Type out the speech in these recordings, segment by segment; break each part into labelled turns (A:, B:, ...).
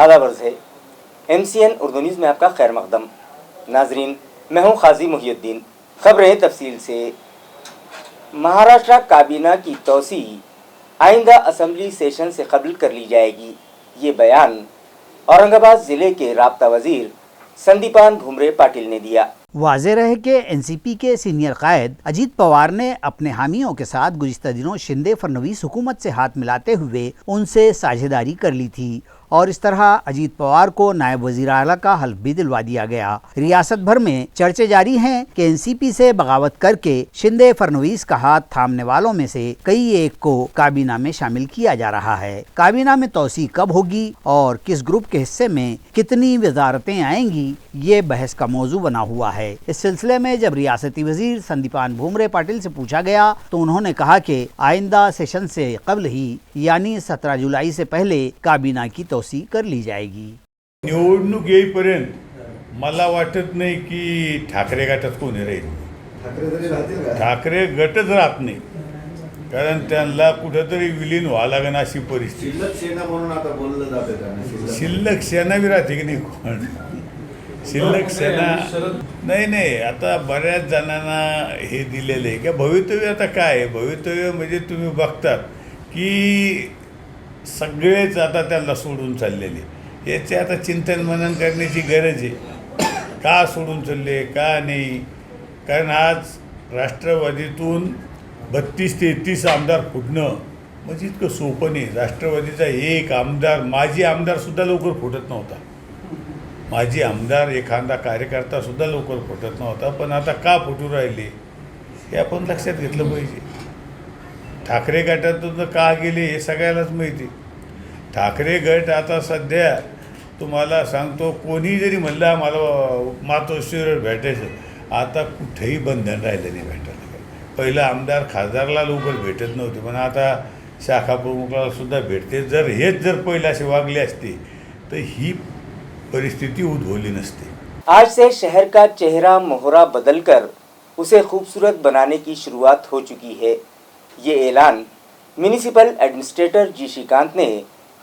A: आदाब अर्ज़ है। MCN उर्दू न्यूज़ में आपका खैर मकदम। नाजरीन, मैं हूँ खाजी मुहियुद्दीन। खबरें तफसील से। महाराष्ट्र काबीना की तोसी आइंदा असम्बली सेशन से कबल कर ली जाएगी। ये बयान औरंगाबाद ज़िले के राब्ता वज़ीर संदीपान भुमरे पाटिल ने दिया।
B: वाज़ेह रहे कि एनसीपी के सीनियर कायद अजीत पवार ने अपने हामियों के साथ गुज़िश्ता दिनों शिंदे फडणवीस हुकूमत से हाथ मिलाते हुए उनसे साझेदारी कर ली थी और इस तरह अजीत पवार को नायब वज़ीर आला का हल्फ भी दिलवा दिया गया। रियासत भर में चर्चे जारी हैं कि एनसीपी से बगावत करके शिंदे फडणवीस का हाथ थामने वालों में से कई एक को काबीना में शामिल किया जा रहा है। काबीना में तोसी कब होगी और किस ग्रुप के हिस्से में कितनी वजारतें आएंगी, ये बहस का मौजू बना हुआ है। इस सिलसिले में जब रियासती वजीर संदीपान भुमरे पाटिल से पूछा गया तो उन्होंने कहा कि आइंदा सेशन से कबल ही यानी 17 जुलाई से पहले काबीना की तोसी कर ली जाएगी।
C: निवडणूक येईपर्यंत मला वाटत नाही की ठाकरे गटात कोणी राहील। ठाकरे गटच राहत नाही, कारण त्यांना कुठेतरी विलीन व्हावं लागेल अशी परिस्थिती।
D: शिल्लक सेना म्हणून आता बोललं जाते।
C: शिल्लक सेना बी राहते की नाही कोण? शिल्लक सेना नाही आता बऱ्याच जणांना हे दिलेलं आहे की भवितव्य आता काय आहे। भवितव्य म्हणजे तुम्ही बघतात की सगळेच आता त्यांना सोडून चाललेले। याचे आता चिंतन मनन करण्याची गरज आहे, का सोडून चालले का नाही। कारण आज राष्ट्रवादीतून 32-33 आमदार फुटणं म्हणजे इतकं सोपं नाही। राष्ट्रवादीचा एक आमदार, माजी आमदारसुद्धा लवकर फुटत नव्हता। माजी आमदार एखादा कार्यकर्तासुद्धा लवकर फुटत नव्हता, पण आता का फुटू राहिले हे आपण लक्षात घेतलं पाहिजे। ठाकरे गटातून का गेले हे सगळ्यालाच माहिती। ठाकरे गट आता सध्या तुम्हाला सांगतो, कोणी जरी म्हणलं मला मातोश्रीवर भेटायचं, आता कुठेही बंधन राहिलं नाही भेटायला। पहिलं आमदार खासदारला लवकर भेटत नव्हते, पण आता शाखा प्रमुखाला सुद्धा भेटते। जर पहिले असे वागले असते तर ही परिस्थिति उद्भवली नसती।
A: आज से शहर का चेहरा मोहरा बदलकर उसे खूबसूरत बनाने की शुरुआत हो चुकी है। ये ऐलान म्यूनिसिपल एडमिनिस्ट्रेटर जी श्रीकांत ने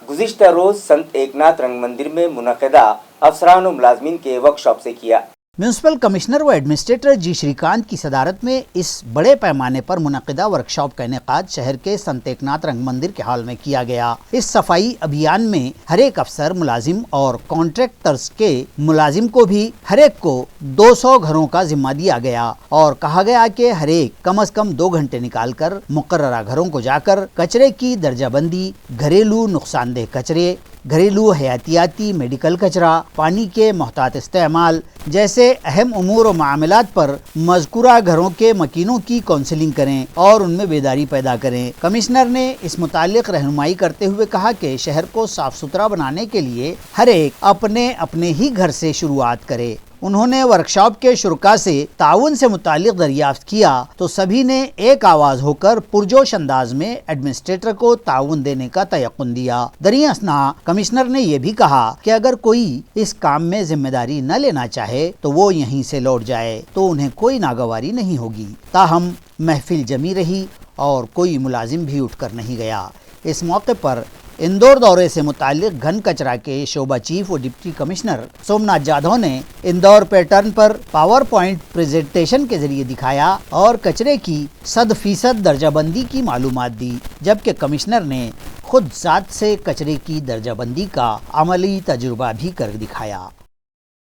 A: गुज़िश्ता रोज़ संत एकनाथ रंग मंदिर में मुनक़िदा अफसरान व मुलाज़मीन के वर्कशॉप से किया।
B: म्यूनसिपल कमिश्नर व एडमिनिस्ट्रेटर जी श्रीकांत की सदारत में इस बड़े पैमाने पर मुनक़िदा वर्कशॉप का इनेकाद शहर के संत एकनाथ रंग मंदिर के हॉल में किया गया। इस सफाई अभियान में हर एक अफसर, मुलाजिम और कॉन्ट्रैक्टर्स के मुलाजिम को भी हर एक को 200 घरों का जिम्मा दिया गया और कहा गया कि हर एक कम से कम 2 घंटे निकाल कर मुकर्ररा घरों को जाकर कचरे की दर्जाबंदी, घरेलू नुकसानदेह कचरे, घरेलू हयातियाती मेडिकल कचरा, पानी के मोहतात इस्तेमाल जैसे अहम उमूर व मामलात पर मज़कूरा घरों के मकीनों की काउंसलिंग करें और उनमें बेदारी पैदा करें। कमिश्नर ने इस मुतालिक रहनुमाई करते हुए कहा कि शहर को साफ सुथरा बनाने के लिए हर एक अपने अपने ही घर से शुरुआत करे। उन्होंने वर्कशॉप के शुरका से ताउन से मुतालिक दरियाफ्त किया तो सभी ने एक आवाज़ होकर पुरजोश अंदाज में एडमिनिस्ट्रेटर को ताउन देने का तयक्कुन दिया। दरिया असना कमिश्नर ने यह भी कहा कि अगर कोई इस काम में जिम्मेदारी न लेना चाहे तो वो यहीं से लौट जाए तो उन्हें कोई नागवारी नहीं होगी। ताहम महफिल जमी रही और कोई मुलाजिम भी उठकर नहीं गया। इस मौके पर इंदौर दौरे से मुतालिक घन कचरा के शोबा चीफ व डिप्टी कमिश्नर सोमनाथ जाधव ने इंदौर पैटर्न पर पावर पॉइंट प्रेजेंटेशन के जरिए दिखाया और कचरे की 100% दर्जाबंदी की मालूमात दी, जबकि कमिश्नर ने खुद जात से कचरे की दर्जाबंदी का अमली तजुर्बा भी कर दिखाया।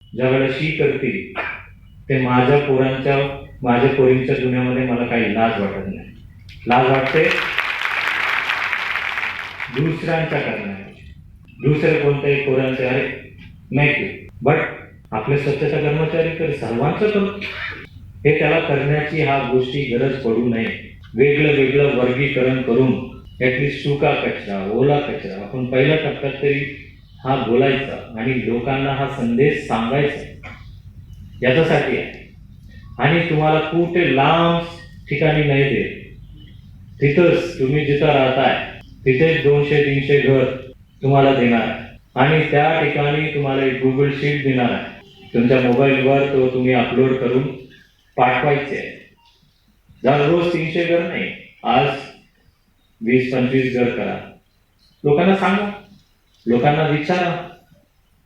E: ज्यावेळेस करतील ते माझ्या पोरींच्या दुनियामध्ये मला काही लाज वाटत नाही। लाज वाटते दुसऱ्यांच्या करण्याची, दुसरे कोणत्याही पोरांचे अरे नाही, बट आपले स्वच्छता कर्मचारी तर सर्वांचं करतो हे त्याला करण्याची हा गोष्टी गरज पडू नये। वेगळं वर्गीकरण करून ॲटलिस्ट सुका कचरा, ओला कचरा आपण पहिल्या टप्प्यात तरी हा बोलायचा आणि लोकांना हा संदेश सांगायचा याच्यासाठी आहे। आणि तुम्हाला कुठे लांब ठिकाणी नाही देत, तिथंच तुम्ही जिथं राहताय तिथे 200-300 घर तुम्हाला देणार आणि त्या ठिकाणी तुम्हाला एक गुगल शीट देणार आहे। तुमच्या मोबाईलवर तो तुम्ही अपलोड करून पाठवायचे। दररोज 300 घर नाही, आज 20-25 घर करा। लोकांना सांगा, लोकांना विचारा,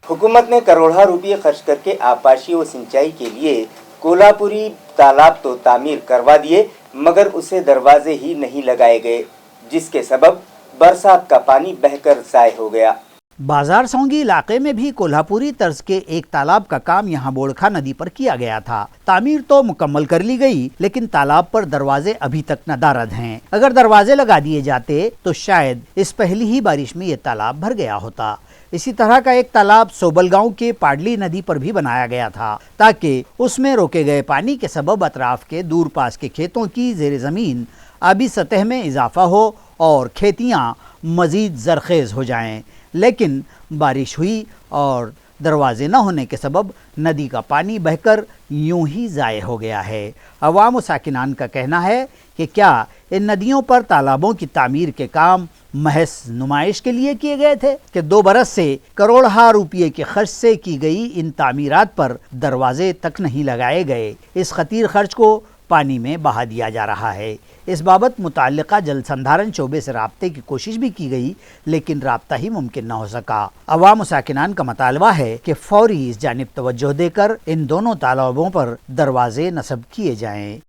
A: हुकूमत ने करोड़ों रुपये खर्च करके आबपाशी व सिंचाई के लिए कोल्हापुरी तालाब तो तामीर करवा दिए, मगर उसे दरवाजे ही नहीं लगाए गए, जिसके सबब बरसात का पानी बहकर ज़ाय हो गया।
B: बाजार सौंगी इलाके में भी कोल्हापुरी तर्ज के एक तालाब का काम यहाँ बोड़खा नदी पर किया गया था। तामीर तो मुकम्मल कर ली गई, लेकिन तालाब पर दरवाजे अभी तक नदारद हैं। अगर दरवाजे लगा दिए जाते तो शायद इस पहली ही बारिश में ये तालाब भर गया होता। इसी तरह का एक तालाब सोबलगांव के पाडली नदी पर भी बनाया गया था, ताकि उसमें रोके गए पानी के सबब अतराफ के दूर पास के खेतों की ज़ेर ज़मीन आबी सतह में इजाफा हो और खेतियाँ मज़ीद ज़रख़ेज़ हो जाएं। लेकिन बारिश हुई और दरवाजे न होने के सबब नदी का पानी बहकर यूं ही ज़ाय हो गया है। अवाम व साकिनान का कहना है कि क्या इन नदियों पर तालाबों की तामीर के काम महज नुमाइश के लिए किए गए थे कि 2 बरस से करोड़ों रुपये के खर्च से की गई इन तामीरात पर दरवाजे तक नहीं लगाए गए। इस खतीर खर्च को पानी में बहा दिया जा रहा है। इस बाबत मुताल्लिका जल संधारण शोबे से राब्ते की कोशिश भी की गई, लेकिन राब्ता ही मुमकिन न हो सका। अवाम साकिनान का मुतालबा है कि फौरी इस जानिब तवज्जो देकर इन दोनों तालाबों पर दरवाजे नस्ब किए जाएं।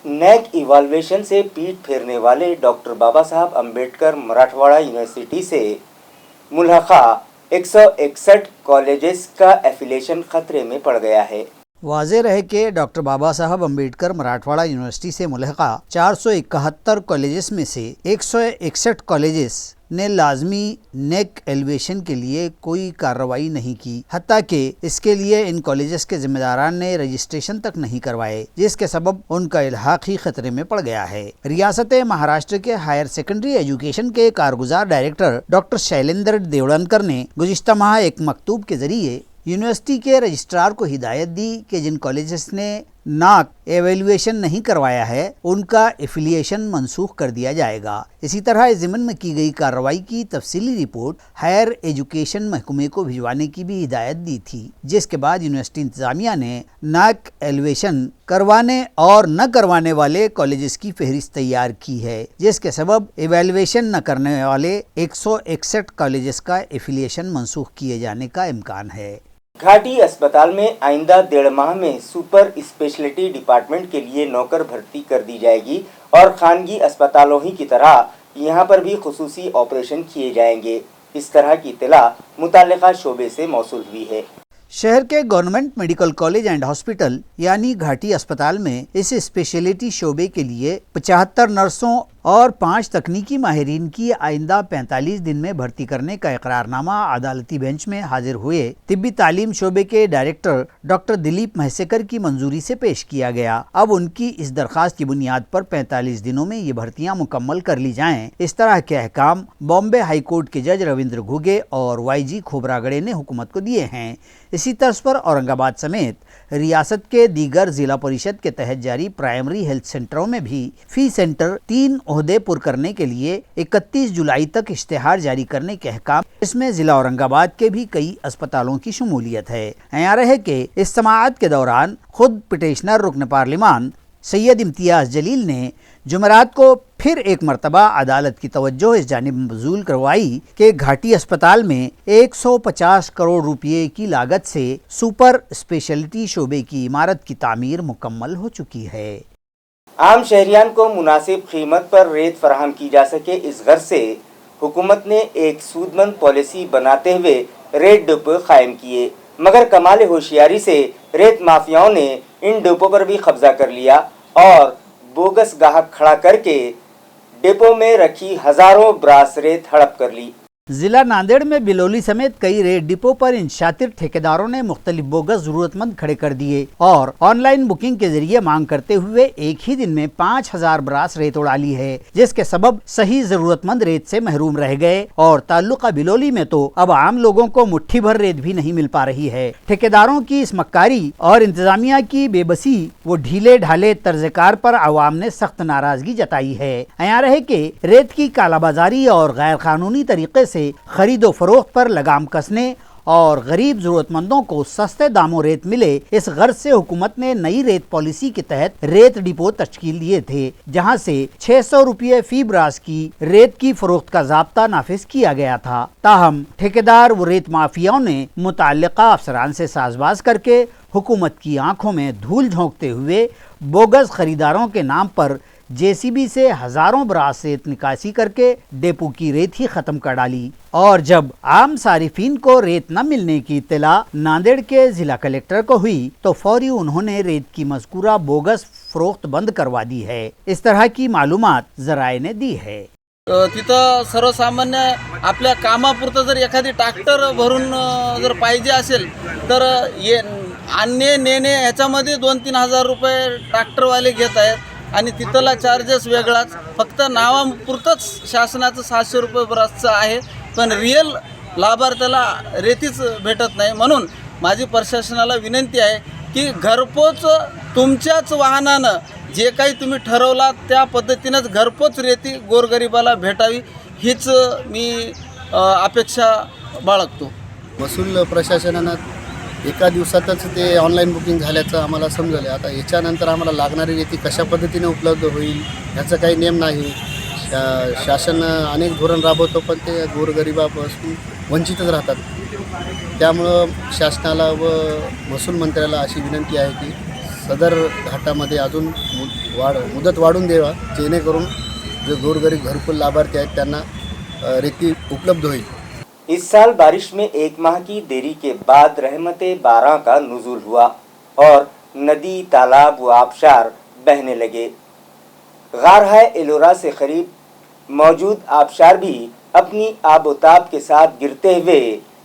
A: नैक इवाल्वेशन से पीठ फेरने वाले डॉक्टर बाबा साहब अम्बेडकर मराठवाड़ा यूनिवर्सिटी से मुल्हका 161 कॉलेजेस का एफिलिएशन खतरे में पड़ गया है।
B: वाज़ेह रहे कि डॉक्टर बाबा साहब अम्बेडकर मराठवाड़ा यूनिवर्सिटी से मुल्हका 471 कॉलेजेस में से 161 कॉलेजेस ने लाजमी नेक एलिवेशन के लिए कोई कार्रवाई नहीं की, हत्ता कि इसके लिए इन कॉलेजेस के जिम्मेदारान ने रजिस्ट्रेशन तक नहीं करवाए, जिसके सबब उनका इल्हाक ही खतरे में पड़ गया है। रियासत महाराष्ट्र के हायर सेकेंडरी एजुकेशन के कारगुजार डायरेक्टर डॉक्टर शैलेंद्र देवड़नकर ने गुज़िश्ता माह एक मकतूब के जरिए यूनिवर्सिटी के रजिस्ट्रार को हिदायत दी कि जिन कॉलेजेस ने नाक एवेल्युएशन नहीं करवाया है उनका एफिलिएशन मनसूख कर दिया जाएगा। इसी तरह इस ज़िम्न में की गई कार्रवाई की तफसीली रिपोर्ट हायर एजुकेशन महकमे को भिजवाने की भी हिदायत दी थी, जिसके बाद यूनिवर्सिटी इंतज़ामिया ने नाक एलिवेशन करवाने और न करवाने वाले कॉलेजेस की फहरिस्त तैयार की है, जिसके सबब एवेल्युएशन न करने वाले 161 कॉलेजेस का एफिलिएशन मनसूख किए जाने का इम्कान है।
A: घाटी अस्पताल में आइंदा 1.5 माह में सुपर स्पेशलिटी डिपार्टमेंट के लिए नौकर भर्ती कर दी जाएगी और खानगी अस्पतालों ही की तरह यहां पर भी खुसूसी ऑपरेशन किए जाएंगे। इस तरह की इत्तला मुताल्लिका शोबे से मौसूल हुई है।
B: शहर के government medical college and hospital यानी घाटी अस्पताल में इस स्पेशलिटी शोबे के लिए 75 नर्सों और 5 तकनीकी माहिरीन की आइंदा 45 दिन में भर्ती करने का इकरारनामा अदालती बेंच में हाजिर हुए तिब्बी तालीम शोबे के डायरेक्टर डॉक्टर दिलीप महसेकर की मंजूरी से पेश किया गया। अब उनकी इस दरखास्त की बुनियाद पर 45 दिनों में ये भर्तियां मुकम्मल कर ली जाएं। इस तरह के अहकाम बॉम्बे हाई कोर्ट के जज रविंद्र घुगे और YG खोबरागड़े ने हुकूमत को दिए हैं। इसी तर्ज पर औरंगाबाद समेत रियासत के दीगर जिला परिषद के तहत जारी प्राइमरी हेल्थ सेंटरों में भी फी सेंटर 3 ओहदे पुर करने के लिए 31 जुलाई तक इश्तेहार जारी करने के अहकाम, इसमें जिला औरंगाबाद के भी कई अस्पतालों की शमूलियत है। यहाँ रहे कि इस समाअत के दौरान खुद पिटिशनर रुकन पार्लिमान सैयद इम्तियाज जलील ने जुमेरात को फिर एक मरतबा अदालत की तवज्जो इस जानिब मबजूल करवाई कि घाटी अस्पताल में 150 करोड़ रुपये की लागत से सुपर स्पेशलिटी शोबे की इमारत की तामीर मुकम्मल हो चुकी है।
A: आम शहरियान को मुनासिब कीमत पर रेत फराहम की जा सके, इस गर्ज से हुकूमत ने एक सूदमंद पॉलिसी बनाते हुए रेत डिपो कायम किए, मगर कमाल होशियारी से रेत माफियाओं ने इन डिपो पर भी कब्जा कर लिया और बोगस गाहक खड़ा करके डिपो में रखी हजारों ब्रास रेत हड़प कर ली।
B: जिला नांदेड़ में बिलोली समेत कई रेत डिपो पर इन शातिर ठेकेदारों ने मुख्तलिफ बोगस जरूरतमंद खड़े कर दिए और ऑनलाइन बुकिंग के जरिए मांग करते हुए एक ही दिन में 5000 ब्रास रेत उड़ा ली है, जिसके सबब सही जरूरतमंद रेत से महरूम रह गए और ताल्लुका बिलोली में तो अब आम लोगों को मुट्ठी भर रेत भी नहीं मिल पा रही है। ठेकेदारों की इस मक्कारी और इंतजामिया की बेबसी व ढीले ढाले तर्जकार पर आवाम ने सख्त नाराजगी जताई है। यहाँ रहे कि रेत की कालाबाजारी और गैर कानूनी तरीके से खरीदो फरोख्त पर लगाम कसने और गरीब जरूरतमंदों को सस्ते दामों रेत मिले, इस गर्ज से हुकूमत ने नई रेत पॉलिसी के तहत रेत डिपो तश्कील दिए थे, जहां से 600 रुपये फी ब्रास की रेत की फरोख्त का ज़ाब्ता नाफिज किया गया था। ताहम ठेकेदार व रेत माफियाओं ने मुतल्लिका अफसरान से साजबाज करके हुकूमत की आंखों में धूल झोंकते हुए बोगस खरीदारों के नाम पर जेसीबी से हजारों ब्रास रेत निकासी करके डेपो की रेत ही खत्म कर डाली। और जब आम सारिफीन को रेत न मिलने की इत्तला नांदेड़ के जिला कलेक्टर को हुई तो फौरी उन्होंने रेत की मज़कूरा बोगस फरोख्त बंद करवा दी है। इस तरह की मालूमात जराये ने दी है।
F: तिथं सर्वसामान्य आपल्या कामापुरतं जर एखादी ट्रॅक्टर भरून जर पाहिजे असेल तर आणणे नेणे ह्याच्यामध्ये 2-3 हजार रुपये ट्रॅक्टरवाले घेत आहेत आणि तिथला चार्जेस वेगळाच, फक्त नावापुरतंच शासनाचं 700 रुपये ब्रासचं आहे, पण रिअल लाभार्थ्याला रेतीच भेटत नाही। म्हणून माझी प्रशासनाला विनंती आहे की घरपोच तुमच्याच वाहनानं जे काही तुम्ही ठरवला त्या पद्धतीनेच घरपोच रेती गोरगरिबाला भेटावी हीच मी अपेक्षा बाळगतो।
G: महसूल प्रशासनानं एका दिवसातच ते ऑनलाईन बुकिंग झाल्याचं आम्हाला समजलं। आता याच्यानंतर आम्हाला लागणारी रेती कशा पद्धतीने उपलब्ध होईल याचा काही नियम नाही। शासन अनेक धोरण राबवतो पण ते गोरगरिबापासून वंचितच राहतात। त्यामुळं शासनाला व महसूल मंत्र्याला अशी विनंती आहे की सदर घाटामध्ये अजून मुदत वाढून द्यावा, जेणेकरून जो गोरगरीब घरकुल लाभार्थी आहेत त्यांना रेती उपलब्ध होईल।
A: इस साल बारिश में 1 माह की देरी के बाद रहमते बारह का नुज़ूल हुआ और नदी, तालाब व आबशार बहने लगे। गारहाय एलोरा से करीब मौजूद आबशार भी अपनी आबोताब के साथ गिरते हुए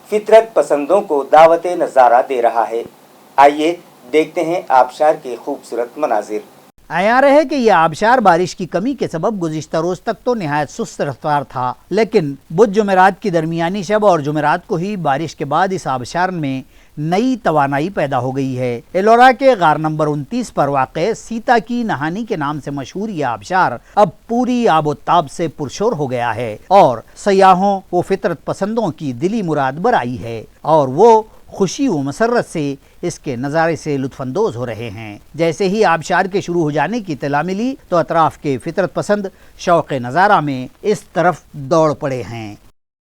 A: फितरत पसंदों को दावत नज़ारा दे रहा है। आइए देखते हैं आबशार के खूबसूरत मनाजिर।
B: आया रहे कि यह आबशार बारिश की कमी के सबब गुज़िश्ता रोज़ तक तो नहायत सुस्त रफ्तार था, लेकिन बुध जुमेरात की दरमियानी शब और जुमेरात को ही बारिश के बाद इस आबशार में नई तवानाई पैदा हो गई है। एलोरा के गार नंबर 29 पर वाक़े सीता की नहानी के नाम से मशहूर यह आबशार अब पूरी आबोताब से पुरशोर हो गया है और सयाहों व फितरत पसंदों की दिली मुराद बराई है और वो खुशी व मसरत से इसके नज़ारे से लुत्फानंदोज़ हो रहे हैं। जैसे ही आबशार के शुरू हो जाने की इत्तला मिली तो अतराफ़ के फितरत पसंद शौक़ नज़ारा में इस तरफ दौड़ पड़े हैं।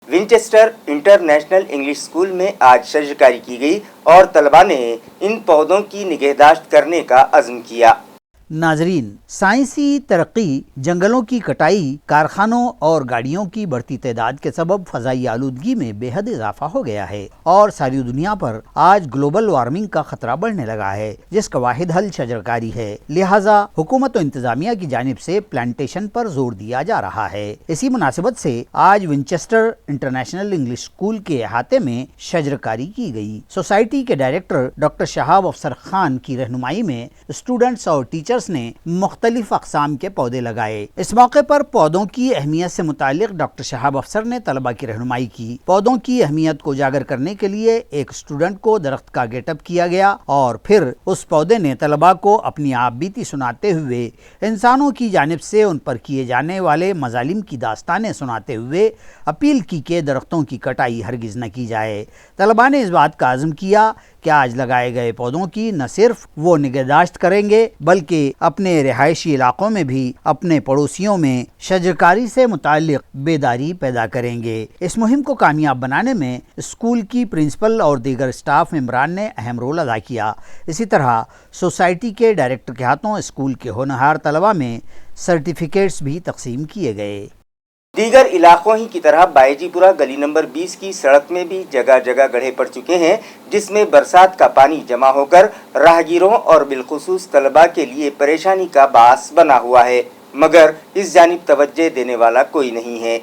A: विंचेस्टर इंटरनेशनल इंग्लिश स्कूल में आज शजरकारी की गई और तलबा ने इन पौधों की निगहदाश्त करने का अज़्म किया।
B: नाजरीन, साइंसी तरक्की, जंगलों की कटाई, कारखानों और गाड़ियों की बढ़ती तादाद के सबब फ़ज़ाई आलूदगी में बेहद इजाफा हो गया है और सारी दुनिया पर आज ग्लोबल वार्मिंग का खतरा बढ़ने लगा है, जिसका वाहिद हल शजरकारी है। लिहाजा हुकूमत और इंतजामिया की जानिब से प्लांटेशन पर जोर दिया जा रहा है। इसी मुनासिबत से आज विंचेस्टर इंटरनेशनल इंग्लिश स्कूल के अहाते में शजरकारी की गई। सोसाइटी के डायरेक्टर डॉक्टर शहाब अफसर खान की रहनुमाई में स्टूडेंट्स और टीचर्स ने मुख्तलिफ अक़साम के पौधे लगाए। इस मौके पर पौधों की अहमियत से मुतालिक डॉक्टर शहाब अफसर ने तलबा की रहनुमाई की। पौधों की अहमियत को उजागर करने के लिए एक स्टूडेंट को दरख्त का गेटअप किया गया और फिर उस पौधे ने तलबा को अपनी आप बीती सुनाते हुए इंसानों की जानिब से उन पर किए जाने वाले मजालिम की दास्तानें सुनाते हुए अपील की कि दरख्तों की कटाई हरगिज़ न की जाए। तलबा ने इस बात का आज़म किया कि आज लगाए गए पौधों की न सिर्फ वो निगहदाश्त करेंगे बल्कि अपने रिहायशी इलाकों में भी अपने पड़ोसियों में शजरकारी से मुताल्लिक बेदारी पैदा करेंगे। इस मुहिम को कामयाब बनाने में स्कूल की प्रिंसिपल और दीगर स्टाफ मेंबरान ने अहम रोल अदा किया। इसी तरह सोसाइटी के डायरेक्टर के हाथों स्कूल के होनहार तलबा में सर्टिफिकेट्स भी तकसीम किए गए।
A: दीगर इलाकों ही की तरह बायजीपुरा गली नंबर 20 की सड़क में भी जगह जगह गड्ढे पड़ चुके हैं, जिसमें बरसात का पानी जमा होकर राहगीरों और बिलखुसूस तलबा के लिए परेशानी का बास बना हुआ है, मगर इस जानिब तवज्जो देने वाला कोई नहीं है।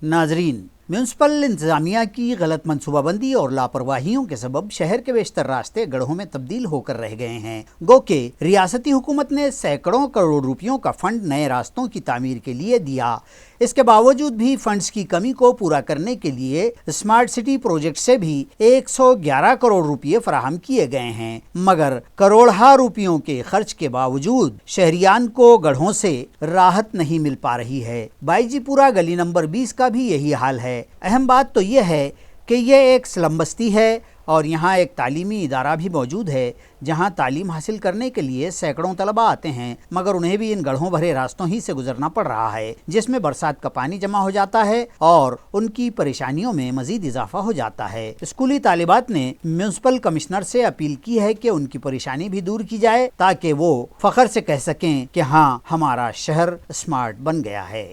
B: नाजरीन, म्यूनसिपल इंतजामिया की गलत मनसूबाबंदी और लापरवाहियों के सबब शहर के बेशतर रास्ते गड्ढों में तब्दील होकर रह गए हैं। गो के रियासती हुकूमत ने सैकड़ों करोड़ रुपयों का फंड नए रास्तों की तामीर के लिए दिया। इसके बावजूद भी फंड्स की कमी को पूरा करने के लिए स्मार्ट सिटी प्रोजेक्ट से भी 111 करोड़ रुपये फराहम किए गए हैं, मगर करोड़हा रुपयों के खर्च के बावजूद शहरियान को गड्ढों से राहत नहीं मिल पा रही है। बायजीपुरा गली नंबर 20 का भी यही हाल है। अहम बात तो यह है कि ये एक स्लम बस्ती है और यहाँ एक तालीमी इदारा भी मौजूद है जहाँ तालीम हासिल करने के लिए सैकड़ों तलबा आते हैं, मगर उन्हें भी इन गड्ढों भरे रास्तों ही से गुजरना पड़ रहा है, जिसमें बरसात का पानी जमा हो जाता है और उनकी परेशानियों में मजीद इजाफा हो जाता है। स्कूली तालिबात ने म्यूनसिपल कमिश्नर से अपील की है कि उनकी परेशानी भी दूर की जाए ताकि वो फख्र से कह सकें कि हाँ, हमारा शहर स्मार्ट बन गया है।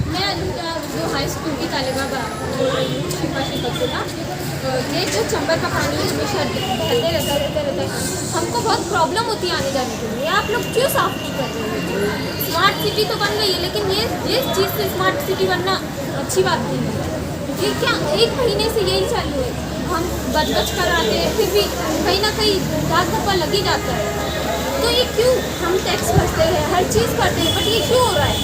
H: मैं जो हाई स्कूल की तालिबा बोल रही हूँ, शिफा शिफा। ये जो चंबर का पानी है हमेशा रहता है, हमको बहुत प्रॉब्लम होती है आने जाने के लिए। आप लोग क्यों साफ नहीं कर रहे हैं? स्मार्ट सिटी तो बन गई है, लेकिन ये चीज़ से स्मार्ट सिटी बनना अच्छी बात नहीं है। ये क्या 1 महीने से यही चालू है, हम बच कर आते हैं, फिर भी कहीं ना कहीं दाग धब्बा लग ही जाता है। तो ये क्यों? हम टैक्स भरते हैं, हर चीज़ करते हैं, बट ये क्यों हो रहा है?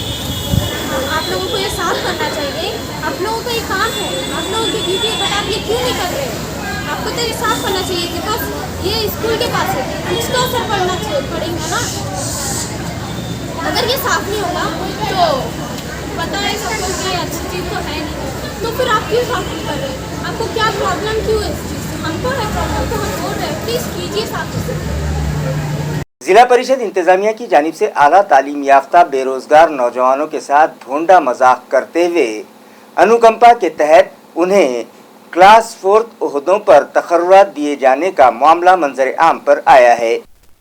H: आप लोगों को ये साफ करना चाहिए। आप लोगों का ये काम है, आप लोगों की ड्यूटी है, बट आप ये क्यों नहीं कर रहे हैं? आपको तो ये साफ करना चाहिए, बिकॉज ये स्कूल के पास है, कुछ तो असर पड़ेगा ना। अगर ये साफ नहीं होगा तो पता है सबको कि अच्छी चीज़ तो है नहीं, तो फिर आप क्यों साफ नहीं कर रहे? आपको क्या प्रॉब्लम क्यों है इस चीज़ से? हमको है प्रॉब्लम, तो हम बोल रहे हैं प्लीज़ कीजिए साफ।
A: जिला परिषद इंतजामिया की जानिब से आला तालीम याफ्ता बेरोजगार नौजवानों के साथ ढोंडा मजाक करते हुए अनुकंपा के तहत उन्हें क्लास 4 ओहदों पर तकर्रुरात दिए जाने का मामला मंजर आम पर आया है।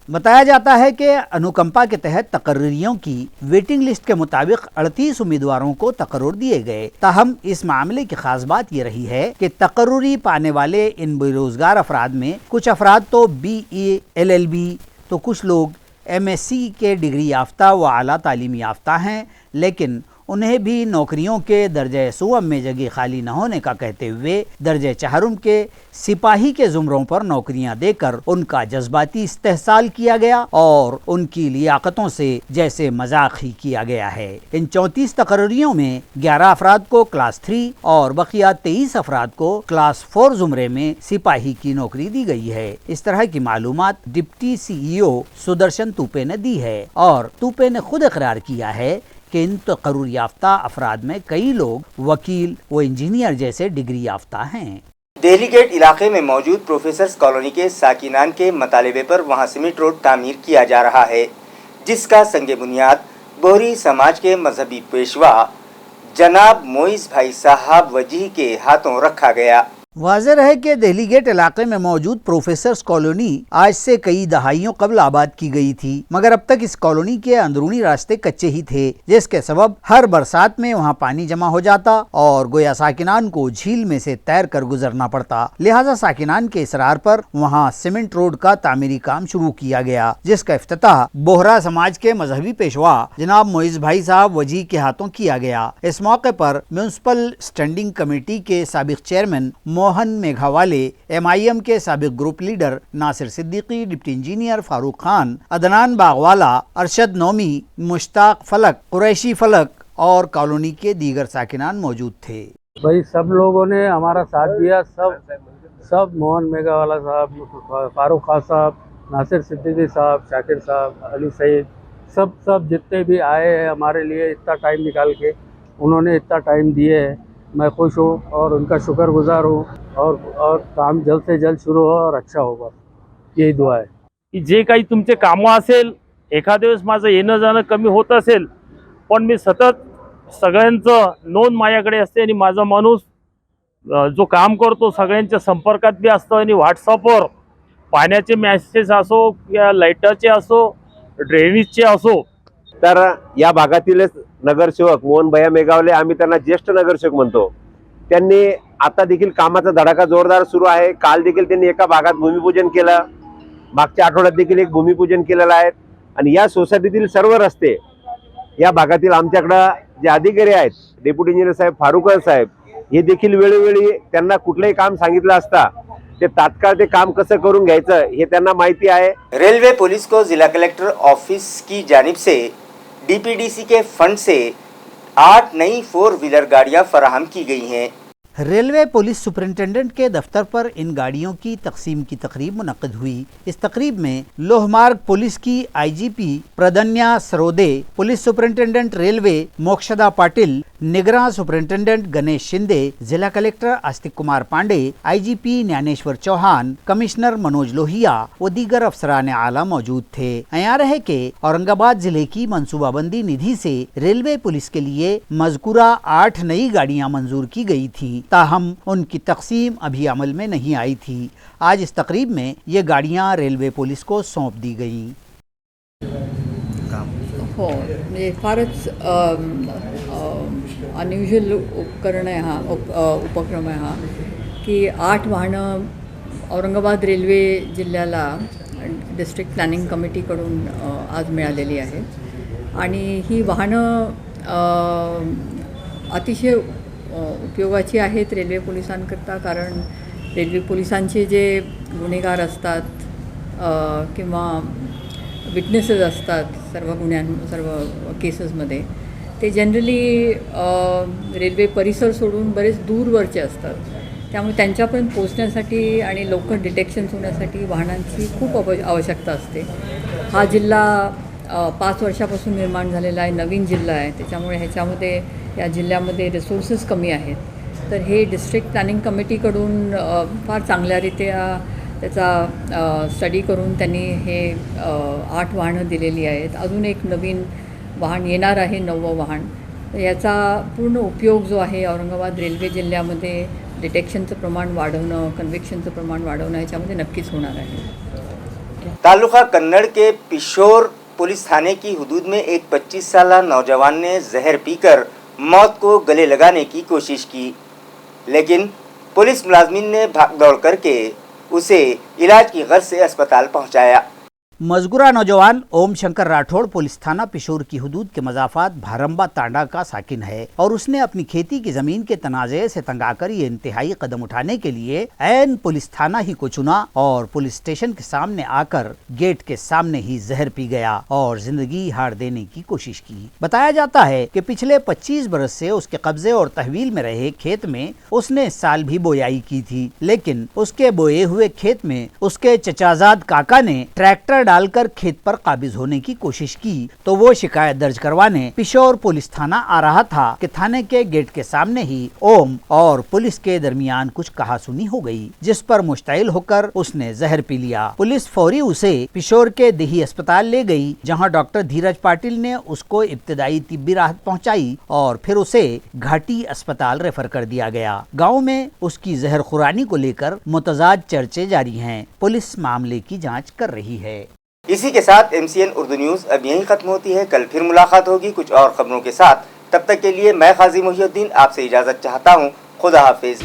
B: बताया जाता है कि अनुकंपा के तहत तकर्रियों की वेटिंग लिस्ट के मुताबिक 38 उम्मीदवारों को तकर्रुर दिए गए। ताहम इस मामले की खास बात ये रही है कि तकर्रुरी पाने वाले इन बेरोजगार अफराद में कुछ अफराद तो BE LLB, तो कुछ लोग MSc के डिग्री याफ्ता व आला तालीम याफ्ता हैं, लेकिन उन्हें भी नौकरियों के दर्जे सुअम में जगह खाली न होने का कहते हुए दर्जे चहरुम के सिपाही के ज़ुमरों पर नौकरियां देकर उनका जज्बाती इस्तेहसाल किया गया और उनकी लियाकतों से जैसे मजाक ही किया गया है। इन 34 तकर्रियों में 11 अफराद को क्लास 3 और बकिया 23 अफराद को क्लास 4 ज़ुमरे में सिपाही की नौकरी दी गई है। इस तरह की मालूमात डिप्टी CEO सुदर्शन तुपे ने दी है और तुपे ने खुद इकरार किया है कि इन तकर्रुर याफ्ता अफराद में कई लोग वकील व इंजीनियर जैसे डिग्री याफ्ता हैं।
A: दिल्ली गेट इलाके में मौजूद प्रोफेसर्स कॉलोनी के साकिनान के मतालिबे पर वहां सीमेंट रोड तामीर किया जा रहा है, जिसका संगे बुनियाद बोहरी समाज के मजहबी पेशवा जनाब मोइस भाई साहब वजीह के हाथों रखा गया।
B: वाज़ेह है कि दिल्ली गेट इलाके में मौजूद प्रोफेसर्स कॉलोनी आज से कई दहाइयों कबल आबाद की गई थी, मगर अब तक इस कॉलोनी के अंदरूनी रास्ते कच्चे ही थे, जिसके सबब हर बरसात में वहां पानी जमा हो जाता और गोया साकिनान को झील में से तैर कर गुजरना पड़ता। लिहाजा साकिनान के इसरार पर वहां सीमेंट रोड का तामीरी काम शुरू किया गया, जिसका इफ्तिताह बोहरा समाज के मजहबी पेशवा जनाब मोइस भाई साहब वजीह के हाथों किया गया। इस मौके पर म्यूनसिपल स्टैंडिंग कमेटी के साबिक चेयरमैन मोहन मेघावाले, MIM के साबिक group leader Nasir Siddiqui, deputy engineer Farooq Khan, Adnan Bagwala, Arshad Naumi, Mushtaq Falak, Qureshi फलक और कॉलोनी के दीगर साकिनान मौजूद थे।
I: भाई सब लोगों ने हमारा साथ दिया, सब मोहन मेघावाला साहब, फारूक खान साहब, नासिर सिद्दीकी साहब, शाकिर साहब, अली सईद, सब जितने भी आए हैं हमारे लिए इतना टाइम निकाल के, उन्होंने इतना टाइम दिए है। मैं खुश हूँ और उनका शुक्रगुजार हूँ और काम जल्द से जल्द शुरू हो और अच्छा होगा, यही दुआ है।
J: की जे काही तुमचे कामं असेल, एखाद्या वेळेस माझं येणं जाणं कमी होत असेल, पण मी सतत सगळ्यांचं नोंद माझ्याकडे असते आणि माझा माणूस जो काम करतो सगळ्यांच्या संपर्कात बी असतो आणि व्हॉट्सअपवर पाण्याचे मॅसेज असो या लाईटाचे असो ड्रेनेजचे असो।
K: तर या भागातीलच नगरसेवक मोहन भैया मेघावले, आम्ही त्यांना ज्येष्ठ नगरसेवक म्हणतो, त्यांनी आता देखील कामाचा धडाका जोरदार सुरू आहे। काल देखील त्यांनी एका भागात भूमिपूजन केलं, मागच्या आठवड्यात देखील एक भूमिपूजन केलेलं आहे आणि या सोसायटीतील सर्व रस्ते या भागातील आमच्याकडे जे अधिकारी आहेत, डेप्युटी इंजिनियर साहेब, फारूक साहेब, हे देखील वेळोवेळी त्यांना कुठलंही काम सांगितलं असता ते तात्काळ ते काम कसं करून घ्यायचं हे त्यांना माहिती आहे।
A: रेलवे पुलिस को जिला कलेक्टर ऑफिस की जानिब से DPDC के फंड से 8 नई 4 व्हीलर गाड़ियां फराहम की गई हैं।
B: रेलवे पुलिस सुपरिंटेंडेंट के दफ्तर पर इन गाड़ियों की तकसीम की तकरीब मुनक्किद हुई। इस तकरीब में लोहमार्ग पुलिस की IGP Pradnya Sarode, police superintendent railway Mokshada Patil, निगरान सुपरिंटेंडेंट गणेश शिंदे, जिला collector Astik Kumar Pandey, IGP Dnyaneshwar Chauhan, commissioner Manoj Lohia व दीगर अफसरान आला मौजूद थे। अयार है कि औरंगाबाद जिले की मनसूबाबंदी निधि से रेलवे पुलिस के लिए मज़कूरा 8 नई गाड़ियां मंजूर की गई थी, ताहम उनकी तकसीम अभी अमल में नहीं आई थी। आज इस तकरीब में ये गाड़ियां रेलवे पुलिस को सौंप दी गईं।
L: हो, म्हणजे फारच अनयुजुअल उपक्रम आहे हा की 8 वाहनं औरंगाबाद रेल्वे जिल्ह्याला डिस्ट्रिक्ट प्लॅनिंग कमिटीकडून आज मिळालेली आहेत आणि ही वाहनं अतिशय उपयोगाची आहेत रेल्वे पोलिसांकरता, कारण रेल्वे पोलिसांचे जे गुन्हेगार असतात किंवा विटनेसेस असतात सर्व केसेसमध्ये, ते जनरली रेल्वे परिसर सोडून बरेच दूरवरचे असतात. त्यामुळे त्यांच्यापर्यंत पोहोचण्यासाठी आणि लवकर डिटेक्शन्स होण्यासाठी वाहनांची खूप आवश्यकता असते. हा जिल्हा 5 वर्षापासून निर्माण झालेला आहे, नवीन जिल्हा आहे, त्याच्यामुळे ह्याच्यामध्ये या जिल्ह्यामध्ये रिसोर्सेस कमी आहेत. तर हे डिस्ट्रिक्ट प्लॅनिंग कमिटीकडून फार चांगल्यारीत्या त्याचा स्टडी करून त्यांनी हे 8 वाहनं दिलेली आहेत. अजून एक नवीन वाहन येणार आहे, 9वं वाहन. तर याचा पूर्ण उपयोग जो आहे औरंगाबाद रेल्वे जिल्ह्यामध्ये डिटेक्शनचं प्रमाण वाढवणं, कन्व्हिक्शनचं प्रमाण वाढवणं ह्याच्यामध्ये नक्कीच होणार आहे.
A: तालुका कन्नड़ के पिशोर पुलिस थाने की हुदूद में एक 25 साला नौजवान ने जहर पीकर मौत को गले लगाने की कोशिश की, लेकिन पुलिस मुलाजमीन ने भाग दौड़ करके उसे इलाज की गर्ज से अस्पताल पहुंचाया।
B: मजगूरा नौजवान ओम शंकर राठौड़ पुलिस थाना पिशोर की हुदूद के मजाफात भारम्बा तांडा का साकिन है और उसने अपनी खेती की जमीन के तनाज़े से तंग आकर ये इंतहाई कदम उठाने के लिए ऐन पुलिस थाना ही को चुना और पुलिस स्टेशन के सामने आकर गेट के सामने ही जहर पी गया और जिंदगी हार देने की कोशिश की। बताया जाता है कि पिछले 25 बरस से उसके कब्जे और तहवील में रहे खेत में उसने साल भी बोयाई की थी, लेकिन उसके बोए हुए खेत में उसके चचाजाद काका ने ट्रैक्टर डालकर खेत पर काबिज होने की कोशिश की तो वो शिकायत दर्ज करवाने पिशोर पुलिस थाना आ रहा था कि थाने के गेट के सामने ही ओम और पुलिस के दरमियान कुछ कहासुनी हो गई, जिस पर मुश्तइल होकर उसने जहर पी लिया। पुलिस फौरी उसे पिशोर के देही अस्पताल ले गई, जहां डॉक्टर धीरज पाटिल ने उसको इब्तदाई तिब्बी राहत पहुंचाई और फिर उसे घाटी अस्पताल रेफर कर दिया गया। गाँव में उसकी जहर खुरानी को लेकर मुतजाद चर्चे जारी हैं। पुलिस मामले की जाँच कर रही है।
A: इसी के साथ MCN उर्दू न्यूज़ अब यहीं ख़त्म होती है। कल फिर मुलाकात होगी कुछ और खबरों के साथ। तब तक के लिए मैं खाजी मुहियुद्दीन आपसे इजाज़त चाहता हूँ। खुदा हाफिज़।